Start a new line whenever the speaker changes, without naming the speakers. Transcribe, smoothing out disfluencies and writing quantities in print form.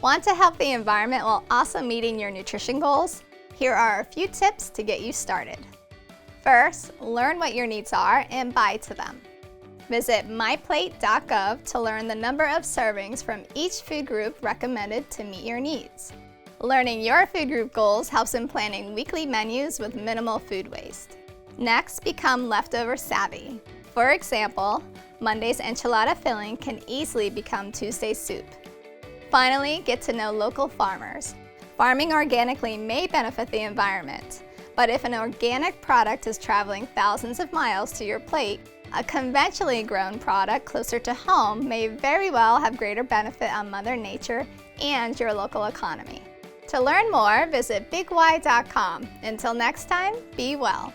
Want to help the environment while also meeting your nutrition goals? Here are a few tips to get you started. First, learn what your needs are and buy to them. Visit myplate.gov to learn the number of servings from each food group recommended to meet your needs. Learning your food group goals helps in planning weekly menus with minimal food waste. Next, become leftover savvy. For example, Monday's enchilada filling can easily become Tuesday's soup. Finally, get to know local farmers. Farming organically may benefit the environment, but if an organic product is traveling thousands of miles to your plate, a conventionally grown product closer to home may very well have greater benefit on Mother Nature and your local economy. To learn more, visit bigY.com. Until next time, be well.